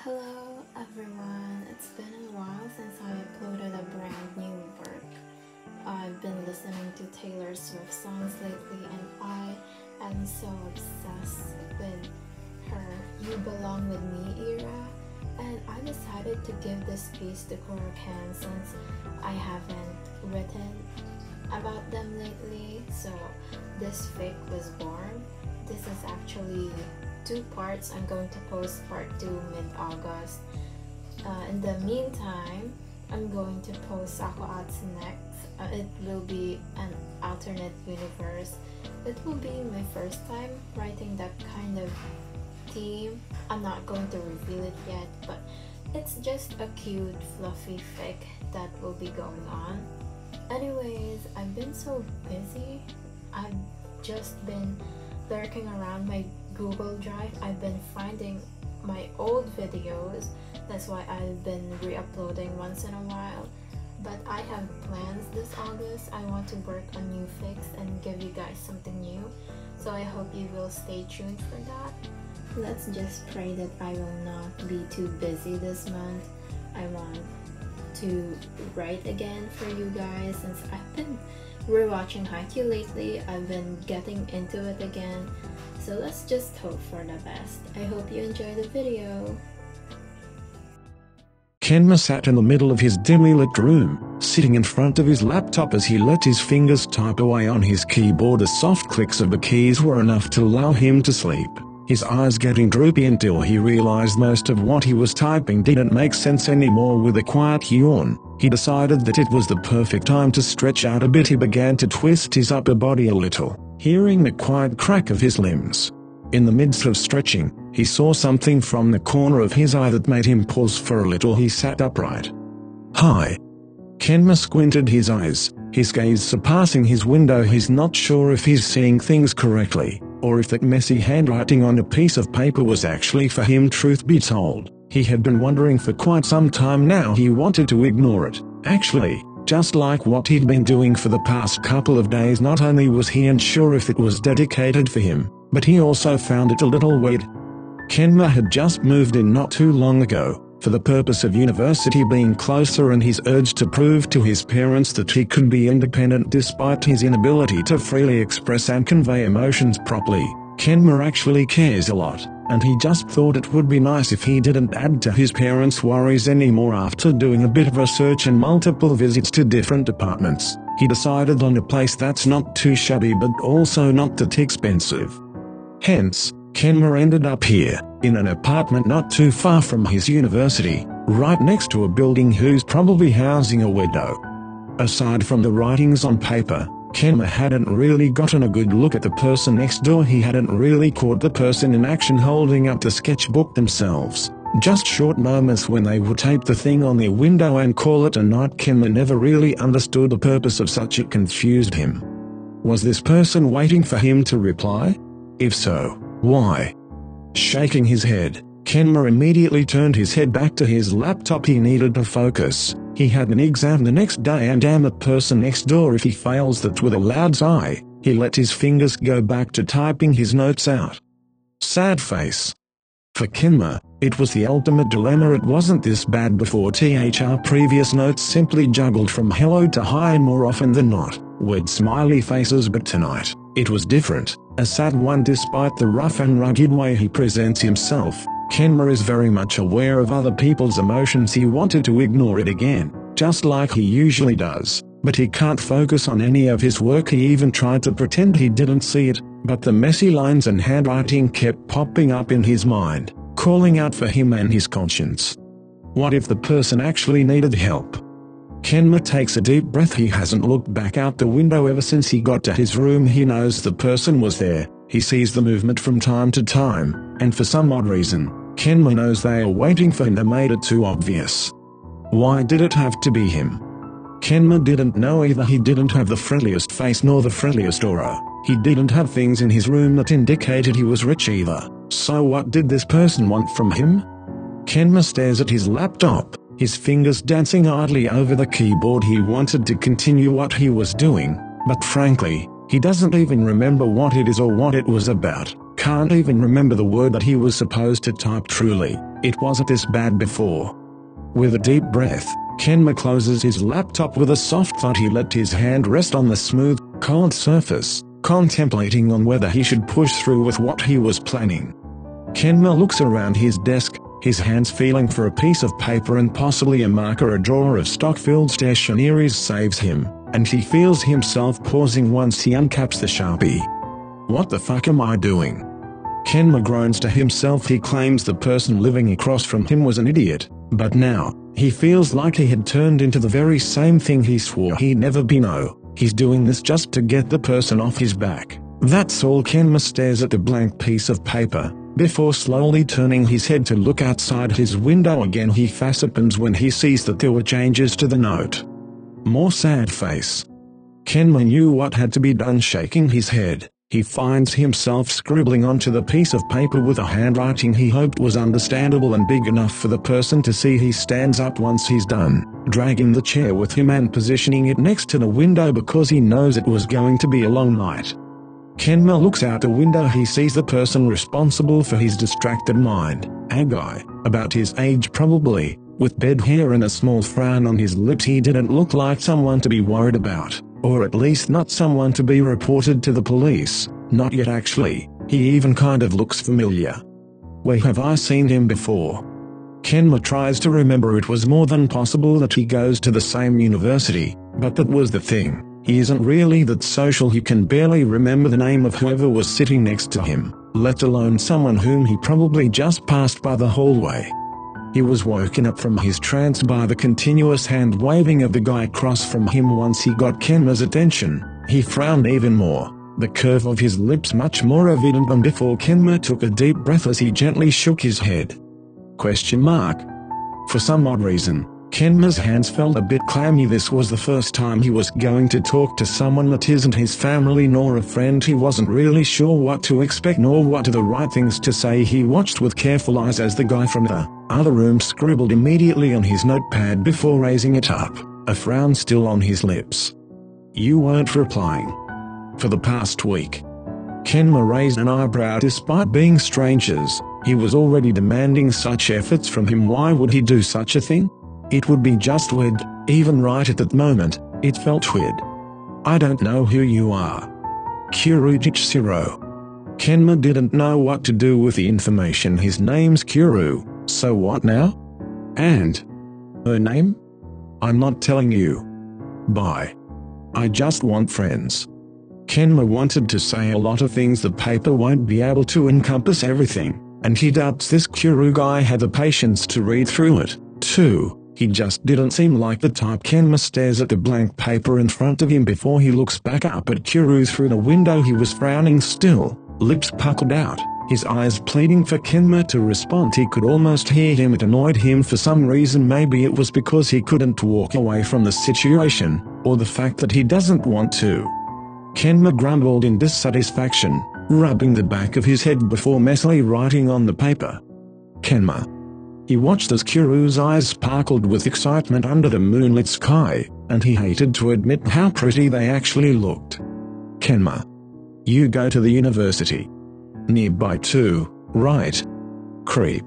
Hello everyone, it's been a while since I uploaded a brand new work. I've been listening to Taylor Swift songs lately and I am so obsessed with her You Belong With Me era, and I decided to give this piece to kuroken since I haven't written about them lately. So this fic was born. This is actually 2 parts. I'm going to post part 2 mid-August. In the meantime, I'm going to post sakuatsu next. It will be an alternate universe. It will be my first time writing that kind of theme. I'm not going to reveal it yet, but it's just a cute fluffy fic that will be going on. Anyways, I've been so busy. I've just been lurking around my Google Drive. I've been finding my old videos. That's why I've been re-uploading once in a while. But I have plans this August. I want to work on new fics and give you guys something new. So I hope you will stay tuned for that. Let's just pray that I will not be too busy this month. I want to write again for you guys since I've been rewatching haikyuu lately. I've been getting into it again. So let's just hope for the best. I hope you enjoy the video. Kenma sat in the middle of his dimly lit room, sitting in front of his laptop as he let his fingers type away on his keyboard. The soft clicks of the keys were enough to lull him to sleep, his eyes getting droopy until he realized most of what he was typing didn't make sense anymore. With a quiet yawn, he decided that it was the perfect time to stretch out a bit. He began to twist his upper body a little, hearing the quiet crack of his limbs. In the midst of stretching, he saw something from the corner of his eye that made him pause for a little. He sat upright. "Hi." Kenma squinted his eyes, his gaze surpassing his window. He's not sure if he's seeing things correctly, or if that messy handwriting on a piece of paper was actually for him. Truth be told, he had been wondering for quite some time now. He wanted to ignore it, actually, just like what he'd been doing for the past couple of days. Not only was he unsure if it was dedicated for him, but he also found it a little weird. Kenma had just moved in not too long ago, for the purpose of university being closer and his urge to prove to his parents that he could be independent despite his inability to freely express and convey emotions properly. Kenma actually cares a lot, and he just thought it would be nice if he didn't add to his parents' worries anymore. After doing a bit of research and multiple visits to different departments, he decided on a place that's not too shabby but also not that expensive. Hence, Kenma ended up here, in an apartment not too far from his university, right next to a building who's probably housing a widow. Aside from the writings on paper, Kenma hadn't really gotten a good look at the person next door. He hadn't really caught the person in action holding up the sketchbook themselves, just short moments when they would tape the thing on their window and call it a night. Kenma never really understood the purpose of such. It confused him. Was this person waiting for him to reply? If so, why? Shaking his head, Kenma immediately turned his head back to his laptop. He needed to focus. He had an exam the next day and damn the person next door if he fails that. With a loud sigh, he let his fingers go back to typing his notes out. Sad face. For Kenma, it was the ultimate dilemma. It wasn't this bad before. Previous notes simply juggled from hello to hi more often than not, with smiley faces, but tonight, it was different, a sad one. Despite the rough and rugged way he presents himself, Kenma is very much aware of other people's emotions. He wanted to ignore it again, just like he usually does, but he can't focus on any of his work. He even tried to pretend he didn't see it, but the messy lines and handwriting kept popping up in his mind, calling out for him and his conscience. What if the person actually needed help? Kenma takes a deep breath. He hasn't looked back out the window ever since he got to his room. He knows the person was there. He sees the movement from time to time, and for some odd reason, Kenma knows they are waiting for him. They made it too obvious. Why did it have to be him? Kenma didn't know either. He didn't have the friendliest face nor the friendliest aura. He didn't have things in his room that indicated he was rich either. So what did this person want from him? Kenma stares at his laptop, his fingers dancing idly over the keyboard. He wanted to continue what he was doing, but frankly, he doesn't even remember what it is or what it was about. can't even remember the word that he was supposed to type. Truly, it wasn't this bad before. With a deep breath, Kenma closes his laptop with a soft thud. He let his hand rest on the smooth, cold surface, contemplating on whether he should push through with what he was planning. Kenma looks around his desk, his hands feeling for a piece of paper and possibly a marker. A drawer of stock-filled stationeries saves him, and he feels himself pausing once he uncaps the Sharpie. What the fuck am I doing? Kenma groans to himself. He claims the person living across from him was an idiot, but now, he feels like he had turned into the very same thing he swore he'd never be. No, he's doing this just to get the person off his back. That's all. Kenma stares at the blank piece of paper, before slowly turning his head to look outside his window again. He fast-opens when he sees that there were changes to the note. More sad face. Kenma knew what had to be done. Shaking his head, he finds himself scribbling onto the piece of paper with a handwriting he hoped was understandable and big enough for the person to see. He stands up once he's done, dragging the chair with him and positioning it next to the window because he knows it was going to be a long night. Kenma looks out the window. He sees the person responsible for his distracted mind, a guy, about his age probably, with bed hair and a small frown on his lips. He didn't look like someone to be worried about, or at least not someone to be reported to the police, not yet actually. He even kind of looks familiar. Where have I seen him before? Kenma tries to remember. It was more than possible that he goes to the same university, but that was the thing. He isn't really that social. He can barely remember the name of whoever was sitting next to him, let alone someone whom he probably just passed by the hallway. He was woken up from his trance by the continuous hand-waving of the guy across from him. Once he got Kenma's attention, he frowned even more, the curve of his lips much more evident than before. Kenma took a deep breath as he gently shook his head. Question mark. For some odd reason, Kenma's hands felt a bit clammy. This was the first time he was going to talk to someone that isn't his family nor a friend. He wasn't really sure what to expect nor what are the right things to say. He watched with careful eyes as the guy from the other room scribbled immediately on his notepad before raising it up, a frown still on his lips. You weren't replying for the past week. Kenma raised an eyebrow. Despite being strangers, he was already demanding such efforts from him. Why would he do such a thing? It would be just weird. Even right at that moment, it felt weird. I don't know who you are. 𝙬𝙧𝙚𝙖. Kenma didn't know what to do with the information. His name's Kuroo, so what now? And her name? I'm not telling you. Bye. I just want friends. Kenma wanted to say a lot of things. The paper won't be able to encompass everything, and he doubts this Kuroo guy had the patience to read through it, too. He just didn't seem like the type. Kenma stares at the blank paper in front of him before he looks back up at Kuroo through the window. He was frowning still, lips puckered out, his eyes pleading for Kenma to respond. He could almost hear him. It annoyed him for some reason. Maybe it was because he couldn't walk away from the situation, or the fact that he doesn't want to. Kenma grumbled in dissatisfaction, rubbing the back of his head before messily writing on the paper. Kenma. He watched as Kuroo's eyes sparkled with excitement under the moonlit sky, and he hated to admit how pretty they actually looked. Kenma. You go to the university. Nearby too, right? Creep.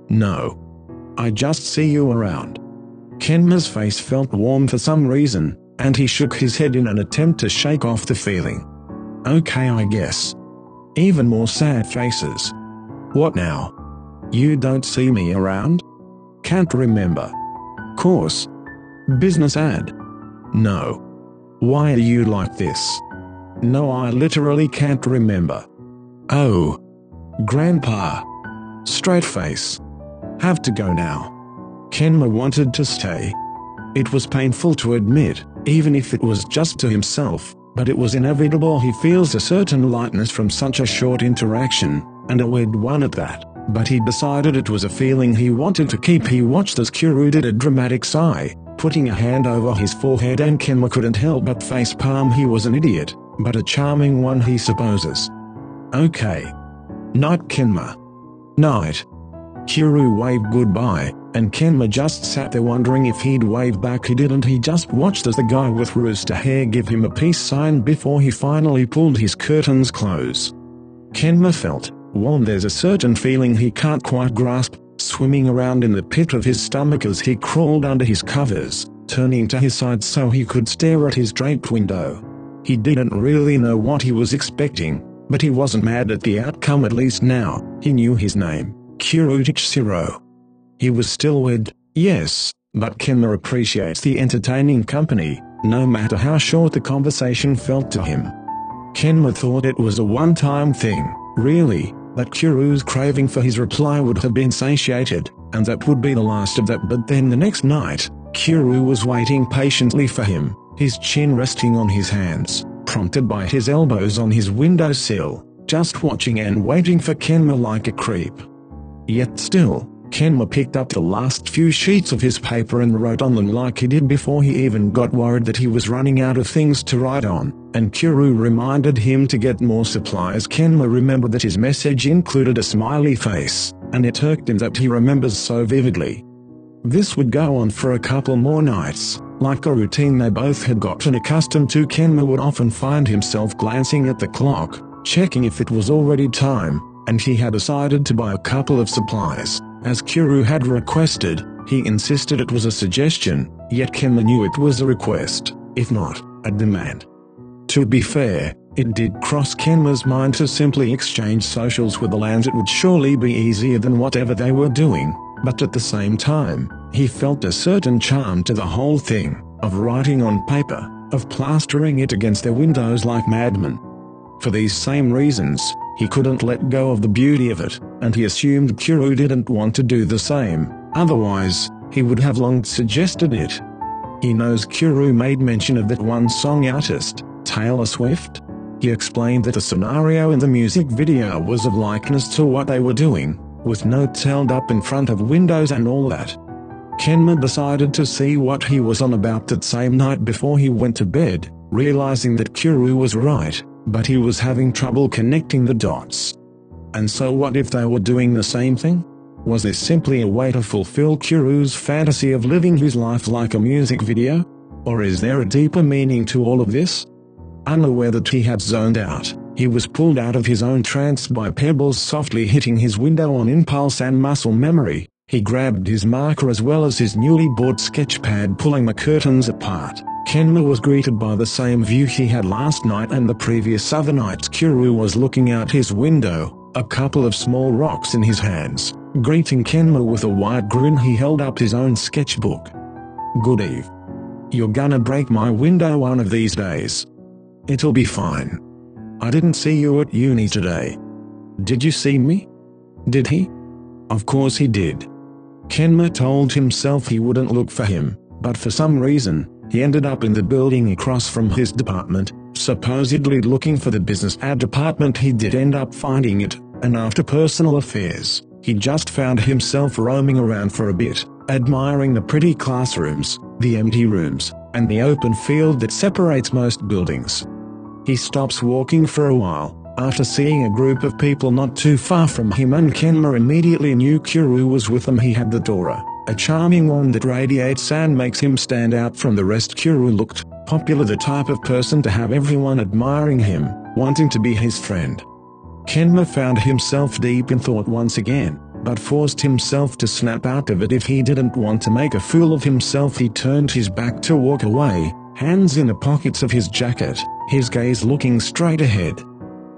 No. I just see you around. Kenma's face felt warm for some reason, and he shook his head in an attempt to shake off the feeling. Okay, I guess. Even more sad faces. What now? You don't see me around? Can't remember. Course. Business ad. No. Why are you like this? No, I literally can't remember. Oh. Grandpa. Straight face. Have to go now. Kenma wanted to stay. It was painful to admit, even if it was just to himself, but it was inevitable. He feels a certain lightness from such a short interaction, and a weird one at that. But he decided it was a feeling he wanted to keep. He watched as Kuroo did a dramatic sigh, putting a hand over his forehead, and Kenma couldn't help but facepalm. He was an idiot, but a charming one, he supposes. Okay. Night, Kenma. Night. Kuroo waved goodbye, and Kenma just sat there wondering if he'd wave back. He didn't. He just watched as the guy with rooster hair gave him a peace sign before he finally pulled his curtains close. Kenma felt warm. There's a certain feeling he can't quite grasp, swimming around in the pit of his stomach as he crawled under his covers, turning to his side so he could stare at his draped window. He didn't really know what he was expecting, but he wasn't mad at the outcome. At least now, he knew his name, 𝙬𝙧𝙚𝙖. He was still wed, yes, but Kenma appreciates the entertaining company, no matter how short the conversation felt to him. Kenma thought it was a one-time thing, really, that 𝙬𝙧's craving for his reply would have been satiated, and that would be the last of that. But then the next night, 𝙬𝙧 was waiting patiently for him, his chin resting on his hands, prompted by his elbows on his windowsill, just watching and waiting for Kenma like a creep. Yet still, Kenma picked up the last few sheets of his paper and wrote on them like he did before he even got worried that he was running out of things to write on, and 𝙬𝙧 reminded him to get more supplies. Kenma remembered that his message included a smiley face, and it irked him that he remembers so vividly. This would go on for a couple more nights, like a routine they both had gotten accustomed to. Kenma would often find himself glancing at the clock, checking if it was already time, and he had decided to buy a couple of supplies. As 𝙬𝙧 had requested, he insisted it was a suggestion, yet Kenma knew it was a request, if not a demand. To be fair, it did cross Kenma's mind to simply exchange socials with the 𝙬𝙚𝙩𝙚. It would surely be easier than whatever they were doing, but at the same time, he felt a certain charm to the whole thing, of writing on paper, of plastering it against their windows like madmen. For these same reasons, he couldn't let go of the beauty of it, and he assumed 𝙬𝙧 didn't want to do the same, otherwise, he would have long suggested it. He knows 𝙬𝙧 made mention of that one song artist, Taylor Swift. He explained that the scenario in the music video was of likeness to what they were doing, with notes held up in front of windows and all that. Kenma decided to see what he was on about that same night before he went to bed, realizing that 𝙬𝙧 was right, but he was having trouble connecting the dots. And so what if they were doing the same thing? Was this simply a way to fulfill 𝙬𝙧's fantasy of living his life like a music video? Or is there a deeper meaning to all of this? Unaware that he had zoned out, he was pulled out of his own trance by pebbles softly hitting his window. On impulse and muscle memory, he grabbed his marker as well as his newly bought sketch pad. Pulling the curtains apart, Kenma was greeted by the same view he had last night and the previous other nights. 𝙬𝙧 was looking out his window, a couple of small rocks in his hands. Greeting Kenma with a wide grin, he held up his own sketchbook. "Good eve. You're gonna break my window one of these days. It'll be fine. I didn't see you at uni today. Did you see me? Did he?" Of course he did. Kenma told himself he wouldn't look for him, but for some reason, he ended up in the building across from his department, supposedly looking for the business ad department. He did end up finding it, and after personal affairs, he just found himself roaming around for a bit, admiring the pretty classrooms, the empty rooms, and the open field that separates most buildings. He stops walking for a while, after seeing a group of people not too far from him, and Kenma immediately knew 𝙬𝙧 was with them. He had the aura, a charming one that radiates and makes him stand out from the rest. 𝙬𝙧 looked popular, the type of person to have everyone admiring him, wanting to be his friend. Kenma found himself deep in thought once again, but forced himself to snap out of it. If he didn't want to make a fool of himself, he turned his back to walk away, hands in the pockets of his jacket, his gaze looking straight ahead.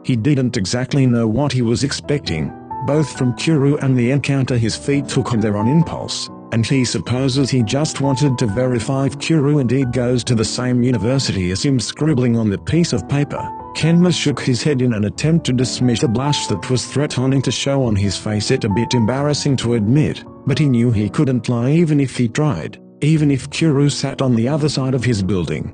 He didn't exactly know what he was expecting, both from 𝙬𝙧 and the encounter his feet took him there on impulse, and he supposes he just wanted to verify if 𝙬𝙧 indeed goes to the same university as him. Scribbling on the piece of paper, Kenma shook his head in an attempt to dismiss the blush that was threatening to show on his face. It a bit embarrassing to admit, but he knew he couldn't lie even if he tried, even if 𝙬𝙧 sat on the other side of his building.